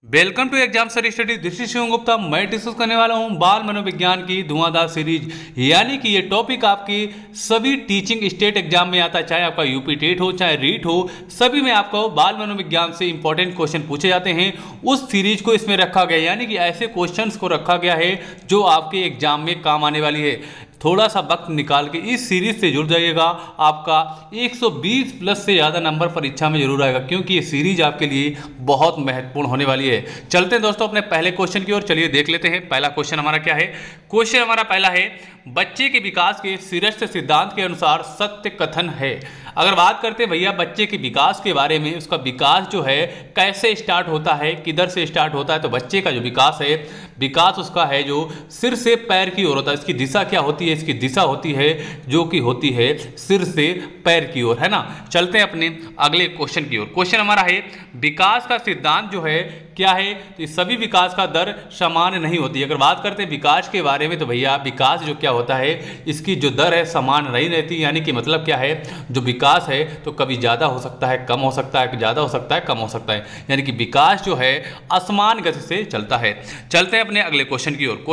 Welcome to exam sir study. This is Shivam Gupta. मैं discuss करने वाला हूं बाल मनोविज्ञान की धुआंधार सीरीज, यानी कि ये टॉपिक आपकी सभी टीचिंग स्टेट एग्जाम में आता है, चाहे आपका यूपी टेट हो चाहे रीट हो, सभी में आपको बाल मनोविज्ञान से इंपॉर्टेंट क्वेश्चन पूछे जाते हैं। उस सीरीज को इसमें रखा गया, यानी कि ऐसे क्वेश्चंस को रखा गया है जो आपके एग्जाम में काम आने वाली है। थोड़ा सा वक्त निकाल के इस सीरीज से जुड़ जाइएगा, आपका 120 प्लस से ज़्यादा नंबर परीक्षा में जरूर आएगा, क्योंकि ये सीरीज आपके लिए बहुत महत्वपूर्ण होने वाली है। चलते हैं दोस्तों अपने पहले क्वेश्चन की ओर, चलिए देख लेते हैं पहला क्वेश्चन हमारा क्या है। क्वेश्चन हमारा पहला है, बच्चे के विकास के श्रेष्ठ सिद्धांत के अनुसार सत्य कथन है। अगर बात करते हैं भैया बच्चे के विकास के बारे में, उसका विकास जो है कैसे स्टार्ट होता है, किधर से स्टार्ट होता है, तो बच्चे का जो विकास है, विकास उसका है जो सिर से पैर की ओर होता है। इसकी दिशा क्या होती है? इसकी दिशा होती है जो कि होती है सिर से पैर की ओर, है ना। चलते हैं अपने अगले क्वेश्चन की ओर। क्वेश्चन हमारा है, विकास का सिद्धांत जो है क्या है? तो सभी विकास का दर समान नहीं होती। अगर बात करते हैं विकास के बारे में, तो भैया विकास जो क्या होता है, इसकी जो दर है समान नहीं रहती। यानी कि मतलब क्या है, जो विकास है तो कभी ज़्यादा हो सकता है, कम हो सकता है, ज़्यादा हो सकता है, कम हो सकता है। यानी कि विकास जो है असमान गति से चलता है। चलते हैं अपने अगले क्वेश्चन की ओर।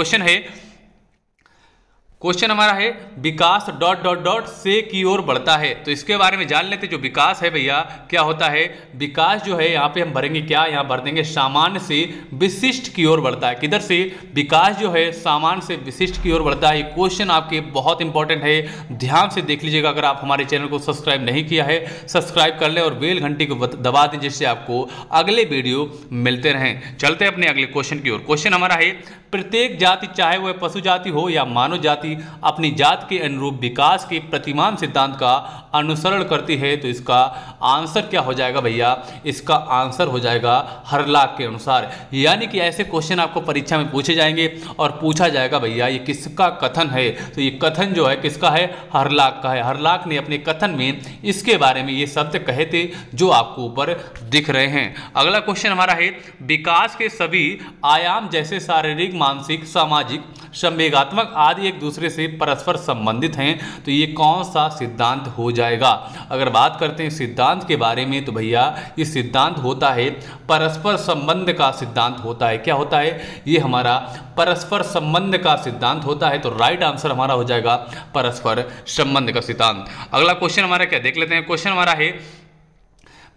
क्वेश्चन हमारा है, विकास डॉट डॉट डॉट से की ओर बढ़ता है। तो इसके बारे में जान लेते। जो विकास है भैया क्या होता है, विकास जो है यहाँ पे हम भरेंगे क्या, यहाँ भर देंगे सामान्य से विशिष्ट की ओर बढ़ता है। किधर से? विकास जो है सामान्य से विशिष्ट की ओर बढ़ता है। ये क्वेश्चन आपके बहुत इंपॉर्टेंट है, ध्यान से देख लीजिएगा। अगर आप हमारे चैनल को सब्सक्राइब नहीं किया है, सब्सक्राइब कर लें और बेल घंटी को दबा दें, जिससे आपको अगले वीडियो मिलते रहें। चलते हैं अपने अगले क्वेश्चन की ओर। क्वेश्चन हमारा है, प्रत्येक जाति, चाहे वह पशु जाति हो या मानव जाति, अपनी जात के अनुरूप विकास के प्रतिमान सिद्धांत का अनुसरण करती है। तो इसका आंसर क्या हो जाएगा भैया? इसका आंसर हो जाएगा हरलाक के अनुसार। यानी कि ऐसे क्वेश्चन आपको परीक्षा में पूछे जाएंगे और पूछा जाएगा भैया ये किसका कथन है। तो ये कथन जो है किसका है? हरलाक का है। हरलाक ने अपने कथन में इसके बारे में ये शब्द कहे थे जो आपको ऊपर दिख रहे हैं। अगला क्वेश्चन हमारा है, विकास के सभी आयाम जैसे शारीरिक, मानसिक, सामाजिक, संवेगात्मक आदि एक दूसरे से परस्पर संबंधित हैं। तो ये कौन सा सिद्धांत हो जाएगा? अगर बात करते हैं सिद्धांत के बारे में, तो भैया ये सिद्धांत होता है परस्पर संबंध का सिद्धांत होता है। क्या होता है? ये हमारा परस्पर संबंध का सिद्धांत होता है। तो राइट आंसर हमारा हो जाएगा परस्पर संबंध का सिद्धांत। अगला क्वेश्चन हमारा क्या देख लेते हैं। क्वेश्चन हमारा है,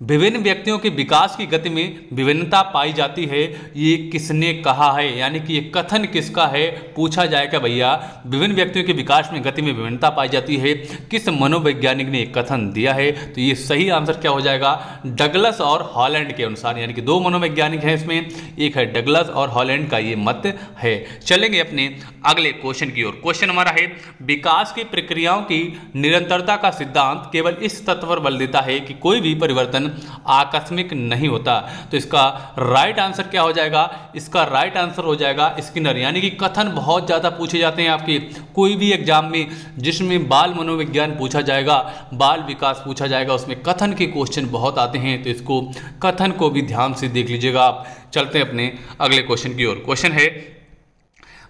विभिन्न व्यक्तियों के विकास की गति में विभिन्नता पाई जाती है, ये किसने कहा है? यानी कि ये कथन किसका है पूछा जाएगा भैया। विभिन्न व्यक्तियों के विकास में गति में विभिन्नता पाई जाती है, किस मनोवैज्ञानिक ने एक कथन दिया है? तो ये सही आंसर क्या हो जाएगा? डगलस और हॉलैंड के अनुसार। यानी कि दो मनोवैज्ञानिक हैं इसमें, एक है डगलस और हॉलैंड का ये मत है। चलेंगे अपने अगले क्वेश्चन की ओर। क्वेश्चन हमारा है, विकास की प्रक्रियाओं की निरंतरता का सिद्धांत केवल इस तथ्य पर बल देता है कि कोई भी परिवर्तन आकस्मिक नहीं होता। तो इसका राइट आंसर क्या हो जाएगा? इसका राइट आंसर हो जाएगा स्किनर। यानी कि कथन बहुत ज्यादा पूछे जाते हैं आपके कोई भी एग्जाम में, जिसमें बाल मनोविज्ञान पूछा जाएगा, बाल विकास पूछा जाएगा, उसमें कथन के क्वेश्चन बहुत आते हैं। तो इसको कथन को भी ध्यान से देख लीजिएगा आप। चलते हैं अपने अगले क्वेश्चन की ओर। क्वेश्चन है,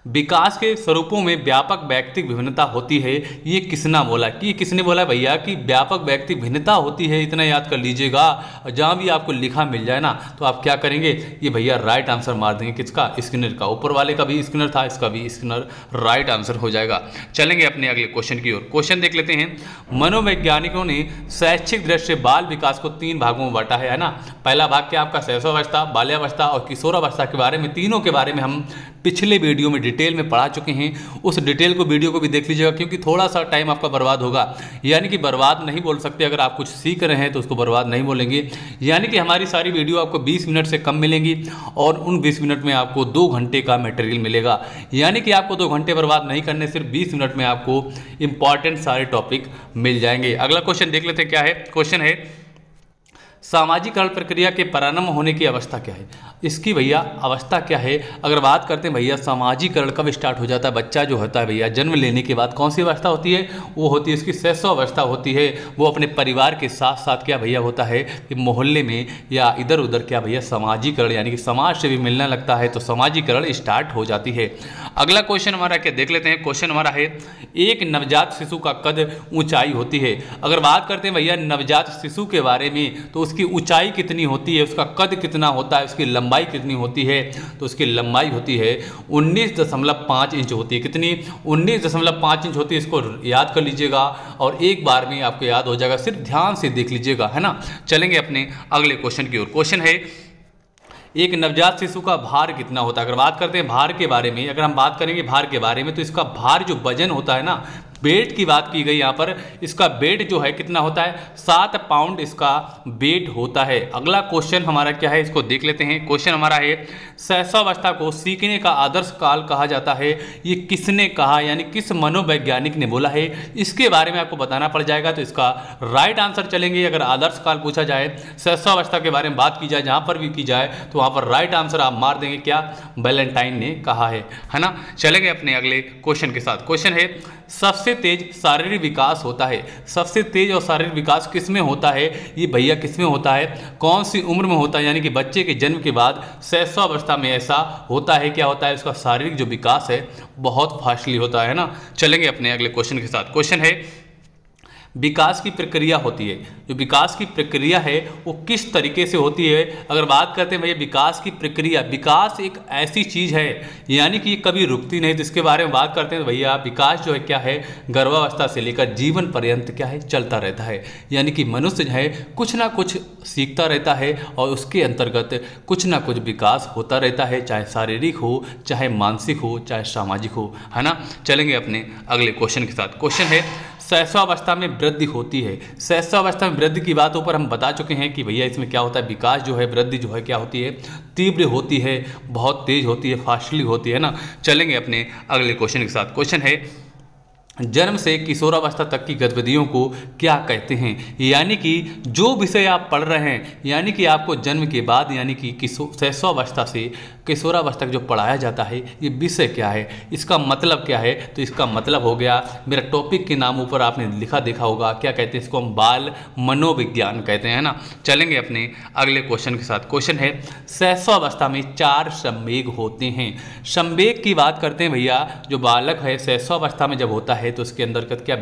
विकास के स्वरूपों में व्यापक व्यक्तिक भिन्नता होती है, ये किसने बोला? कि ये किसने बोला भैया कि व्यापक व्यक्तिक भिन्नता होती है? इतना याद कर लीजिएगा। जहां भी आपको लिखा मिल जाए ना, तो आप क्या करेंगे, ये भैया राइट आंसर मार देंगे। किसका? स्किनर का। ऊपर वाले का भी स्किनर था, इसका भी स्किनर, राइट आंसर हो जाएगा। चलेंगे अपने अगले क्वेश्चन की ओर। क्वेश्चन देख लेते हैं, मनोवैज्ञानिकों ने शैक्षिक दृष्टि से बाल विकास को 3 भागों में बांटा है ना। पहला भाग क्या आपका? शैशवावस्था, बाल्यावस्था और किशोरावस्था के बारे में, तीनों के बारे में हम पिछले वीडियो में डिटेल में पढ़ा चुके हैं। उस डिटेल को, वीडियो को भी देख लीजिएगा, क्योंकि थोड़ा सा टाइम आपका बर्बाद होगा। यानी कि बर्बाद नहीं बोल सकते, अगर आप कुछ सीख रहे हैं तो उसको बर्बाद नहीं बोलेंगे। यानी कि हमारी सारी वीडियो आपको 20 मिनट से कम मिलेंगी और उन 20 मिनट में आपको 2 घंटे का मटेरियल मिलेगा। यानी कि आपको 2 घंटे बर्बाद नहीं करने, सिर्फ 20 मिनट में आपको इंपॉर्टेंट सारे टॉपिक मिल जाएंगे। अगला क्वेश्चन देख लेते हैं क्या है। क्वेश्चन है, सामाजिकरण प्रक्रिया के प्रारंभ होने की अवस्था क्या है? इसकी भैया अवस्था क्या है? अगर बात करते हैं भैया सामाजिकरण कब स्टार्ट हो जाता है, बच्चा जो होता है भैया जन्म लेने के बाद कौन सी अवस्था होती है? वो होती है इसकी शैशवावस्था होती है। वो अपने परिवार के साथ साथ क्या भैया होता है कि मोहल्ले में या इधर उधर क्या भैया सामाजिकरण, यानी कि समाज से भी मिलने लगता है, तो सामाजिकरण स्टार्ट हो जाती है। अगला क्वेश्चन हमारा क्या देख लेते हैं। क्वेश्चन हमारा है, एक नवजात शिशु का कद ऊंचाई होती है। अगर बात करते हैं भैया नवजात शिशु के बारे में, तो उसकी उसकी ऊंचाई कितनी होती है, उसका कद कितना होता है, उसकी लंबाई कितनी होती है, तो उसकी लंबाई होती है 19.5 इंच होती है। कितनी? 19.5 इंच होती है। इसको याद कर लीजिएगा और एक बार में आपको याद हो जाएगा, सिर्फ ध्यान से देख लीजिएगा, है ना। चलेंगे अपने अगले क्वेश्चन की ओर। क्वेश्चन है एक नवजात शिशु का भार कितना होता है। अगर बात करते हैं भार के बारे में, अगर हम बात करेंगे भार के बारे में, तो इसका भार जो वजन होता है ना, वेट की बात की गई यहाँ पर, इसका वेट जो है कितना होता है, 7 पाउंड इसका वेट होता है। अगला क्वेश्चन हमारा क्या है, इसको देख लेते हैं। क्वेश्चन हमारा है शैशवावस्था को सीखने का आदर्श काल कहा जाता है, ये किसने कहा, यानी किस मनोवैज्ञानिक ने बोला है, इसके बारे में आपको बताना पड़ जाएगा। तो इसका राइट आंसर चलेंगे, अगर आदर्श काल पूछा जाए, शैशवावस्था के बारे में बात की जाए, जहाँ पर भी की जाए, तो वहाँ पर राइट आंसर आप मार देंगे, क्या, वैलेंटाइन ने कहा है ना। चलेंगे अपने अगले क्वेश्चन के साथ। क्वेश्चन है सबसे तेज शारीरिक विकास होता है, सबसे तेज और शारीरिक विकास किस में होता है, ये भैया किस में होता है, कौन सी उम्र में होता है, यानी कि बच्चे के जन्म के बाद शैशवावस्था में ऐसा होता है। क्या होता है, उसका शारीरिक जो विकास है बहुत फास्टली होता है ना। चलेंगे अपने अगले क्वेश्चन के साथ। क्वेश्चन है विकास की प्रक्रिया होती है, जो विकास की प्रक्रिया है वो किस तरीके से होती है। अगर बात करते हैं भैया विकास की प्रक्रिया, विकास एक ऐसी चीज़ है यानी कि कभी रुकती नहीं, तो इसके बारे में बात करते हैं भैया विकास जो है क्या है, गर्भावस्था से लेकर जीवन पर्यंत क्या है, चलता रहता है। यानी कि मनुष्य जो है कुछ ना कुछ सीखता रहता है और उसके अंतर्गत कुछ ना कुछ विकास होता रहता है, चाहे शारीरिक हो, चाहे मानसिक हो, चाहे सामाजिक हो, है ना। चलेंगे अपने अगले क्वेश्चन के साथ। क्वेश्चन है शैशवावस्था में वृद्धि होती है। शैशवावस्था में वृद्धि की बातों पर हम बता चुके हैं कि भैया इसमें क्या होता है, विकास जो है, वृद्धि जो है क्या होती है, तीव्र होती है, बहुत तेज होती है, फास्टली होती है ना। चलेंगे अपने अगले क्वेश्चन के साथ। क्वेश्चन है जन्म से किशोरावस्था तक की गतिविधियों को क्या कहते हैं, यानी कि जो विषय आप पढ़ रहे हैं, यानी कि आपको जन्म के बाद यानी कि शैशवावस्था से किशोरावस्था तक जो पढ़ाया जाता है, ये विषय क्या है, इसका मतलब क्या है। तो इसका मतलब हो गया, मेरा टॉपिक के नाम ऊपर आपने लिखा देखा होगा, क्या कहते हैं इसको, हम बाल मनोविज्ञान कहते हैं ना। चलेंगे अपने अगले क्वेश्चन के साथ। क्वेश्चन है शैशवावस्था में 4 संवेग होते हैं। संवेग की बात करते हैं भैया, जो बालक है शैशवावस्था में जब होता है तो उसके अंतर्गत क्या,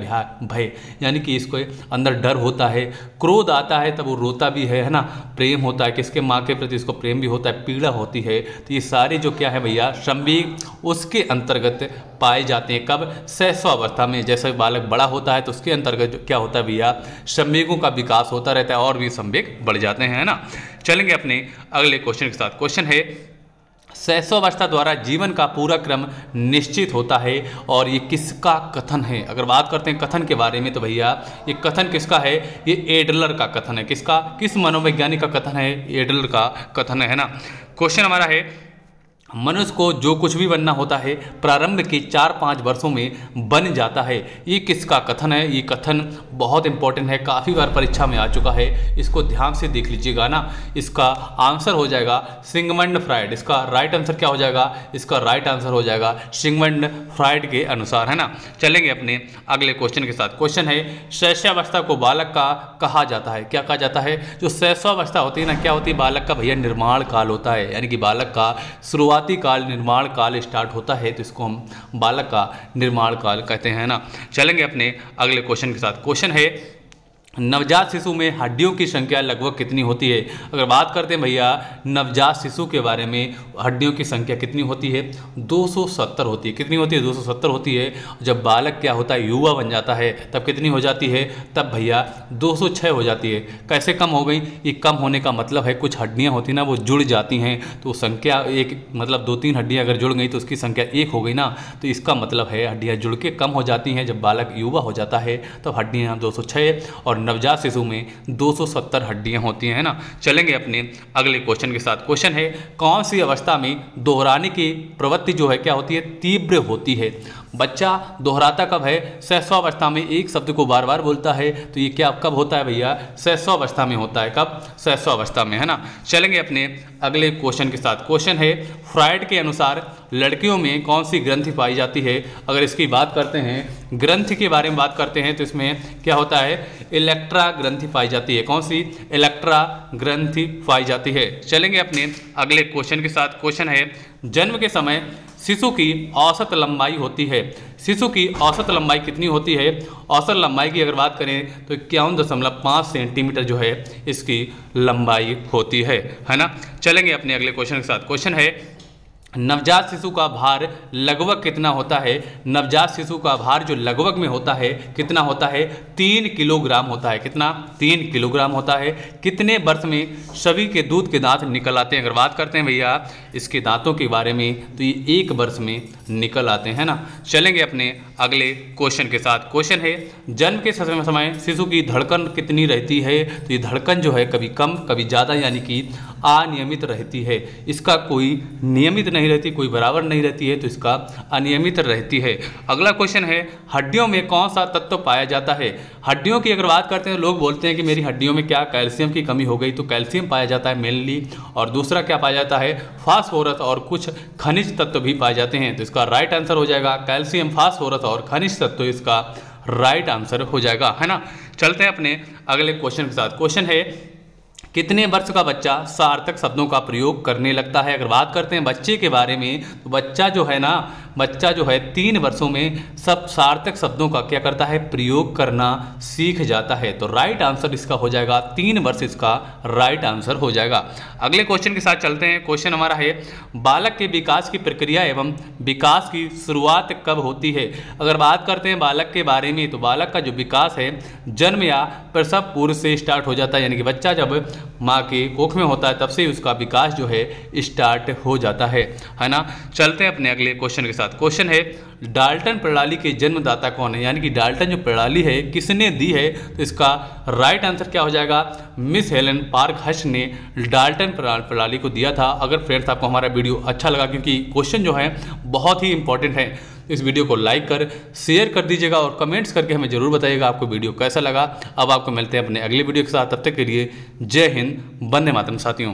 भय, यानी कि इसको अंदर डर होता है, क्रोध आता है तब वो रोता भी है ना, प्रेम होता है, किसके, माँ के प्रति इसको प्रेम भी होता है, पीड़ा होती है। तो ये सारे जो क्या है भैया संवेग उसके अंतर्गत पाए जाते हैं। कब, शैशवावस्था में। जैसे बालक बड़ा होता है तो उसके अंतर्गत क्या होता है भैया, संवेगों का विकास होता रहता है और भी संवेग बढ़ जाते हैं, है ना। चलेंगे अपने अगले क्वेश्चन के साथ। क्वेश्चन है शैशवावस्था द्वारा जीवन का पूरा क्रम निश्चित होता है और ये किसका कथन है। अगर बात करते हैं कथन के बारे में, तो भैया ये कथन किसका है, ये एडलर का कथन है। किसका, किस मनोवैज्ञानिक का कथन है, एडलर का कथन है ना। क्वेश्चन हमारा है मनुष्य को जो कुछ भी बनना होता है प्रारंभ के 4-5 वर्षों में बन जाता है, ये किसका कथन है। ये कथन बहुत इंपॉर्टेंट है, काफ़ी बार परीक्षा में आ चुका है, इसको ध्यान से देख लीजिएगा ना। इसका आंसर हो जाएगा सिगमंड फ्राइड। इसका राइट आंसर क्या हो जाएगा, इसका राइट आंसर हो जाएगा सिगमंड फ्राइड के अनुसार, है ना। चलेंगे अपने अगले क्वेश्चन के साथ। क्वेश्चन है शैशवावस्था को बालक का कहा जाता है। क्या कहा जाता है, जो शैशवावस्था होती है ना, क्या होती है, बालक का भैया निर्माण काल होता है, यानी कि बालक का शुरुआती काल, निर्माण काल स्टार्ट होता है, तो इसको हम बालक का निर्माण काल कहते हैं ना। चलेंगे अपने अगले क्वेश्चन के साथ। क्वेश्चन है नवजात शिशु में हड्डियों की संख्या लगभग कितनी होती है। अगर बात करते हैं भैया नवजात शिशु के बारे में, हड्डियों की संख्या कितनी होती है, 270 होती है। कितनी होती है, 270 होती है। जब बालक क्या होता है, युवा बन जाता है, तब कितनी हो जाती है, तब भैया 206 हो जाती है। कैसे कम हो गई, ये कम होने का मतलब है कुछ हड्डियाँ होती ना, वो जुड़ जाती हैं, तो संख्या एक, मतलब 2-3 हड्डियाँ अगर जुड़ गई तो उसकी संख्या 1 हो गई ना, तो इसका मतलब है हड्डियाँ जुड़ के कम हो जाती हैं। जब बालक युवा हो जाता है तब हड्डियाँ 206 और नवजात शिशु में 270 हड्डियां होती हैं ना। चलेंगे अपने अगले क्वेश्चन के साथ। क्वेश्चन है कौन सी अवस्था में दोहराने की प्रवृत्ति जो है क्या होती है, तीव्र होती है। बच्चा दोहराता कब है, शैशवावस्था में एक शब्द को बार बार बोलता है, तो ये क्या कब होता है भैया, शैशवावस्था में होता है। कब, शैशवावस्था में, है ना। चलेंगे अपने अगले क्वेश्चन के साथ। क्वेश्चन है फ्राइड के अनुसार लड़कियों में कौन सी ग्रंथि पाई जाती है। अगर इसकी बात करते हैं, ग्रंथि के बारे में बात करते हैं, तो इसमें क्या होता है, इलेक्ट्रा ग्रंथि पाई जाती है। कौन सी, इलेक्ट्रा ग्रंथि पाई जाती है। चलेंगे अपने अगले क्वेश्चन के साथ। क्वेश्चन है जन्म के समय शिशु की औसत लंबाई होती है? शिशु की औसत लंबाई कितनी होती है? औसत लंबाई की अगर बात करें तो 51.5 सेंटीमीटर जो है इसकी लंबाई होती है ना। चलेंगे अपने अगले क्वेश्चन के साथ। क्वेश्चन है नवजात शिशु का भार लगभग कितना होता है? नवजात शिशु का भार जो लगभग में होता है कितना होता है? 3 किलोग्राम होता है। कितना? 3 किलोग्राम होता है। कितने वर्ष में सभी के दूध के दांत निकल आते हैं? अगर बात करते हैं भैया इसके दांतों के बारे में तो ये 1 वर्ष में निकल आते हैं ना। चलेंगे अपने अगले क्वेश्चन के साथ। क्वेश्चन है जन्म के समय शिशु की धड़कन कितनी रहती है? तो ये धड़कन जो है कभी कम कभी ज़्यादा यानी कि अनियमित रहती है। इसका कोई नियमित नहीं रहती, कोई बराबर नहीं रहती है, तो इसका अनियमित रहती है। अगला क्वेश्चन है हड्डियों में कौन सा तत्व पाया जाता है? हड्डियों की अगर बात करते हैं लोग बोलते हैं कि मेरी हड्डियों में क्या कैल्शियम की कमी हो गई, तो कैल्शियम पाया जाता है मेनली, और दूसरा क्या पाया जाता है? फास्फोरस और कुछ खनिज तत्व भी पाए जाते हैं। तो इसका राइट आंसर हो जाएगा कैल्शियम, फास्फोरस और खनिज तत्व इसका राइट आंसर हो जाएगा, है ना। चलते हैं अपने अगले क्वेश्चन के साथ। क्वेश्चन है कितने वर्ष का बच्चा सार्थक शब्दों का प्रयोग करने लगता है? अगर बात करते हैं बच्चे के बारे में तो बच्चा जो है 3 वर्षों में सब सार्थक शब्दों का क्या करता है? प्रयोग करना सीख जाता है। तो राइट आंसर इसका हो जाएगा 3 वर्ष, इसका राइट आंसर हो जाएगा। अगले क्वेश्चन के साथ चलते हैं। क्वेश्चन हमारा है बालक के विकास की प्रक्रिया एवं विकास की शुरुआत कब होती है? अगर बात करते हैं बालक के बारे में तो बालक का जो विकास है जन्म या प्रसव पूर्व से स्टार्ट हो जाता है, यानी कि बच्चा जब माँ के कोख में होता है तब से उसका विकास जो है स्टार्ट हो जाता है ना। चलते हैं अपने अगले क्वेश्चन के साथ। क्वेश्चन है डाल्टन प्रणाली के जन्मदाता कौन है? यानी कि डाल्टन जो प्रणाली है किसने दी है? तो इसका राइट आंसर क्या हो जाएगा? मिस हेलन पार्कहर्स्ट ने डाल्टन प्रणाली को दिया था। अगर फ्रेंड्स आपको हमारा वीडियो अच्छा लगा, क्योंकि क्वेश्चन जो है बहुत ही इंपॉर्टेंट है, इस वीडियो को लाइक कर शेयर कर दीजिएगा और कमेंट्स करके हमें जरूर बताइएगा आपको वीडियो कैसा लगा। अब आपको मिलते हैं अपने अगले वीडियो के साथ, तब तक के लिए जय हिंद, वंदे मातरम साथियों।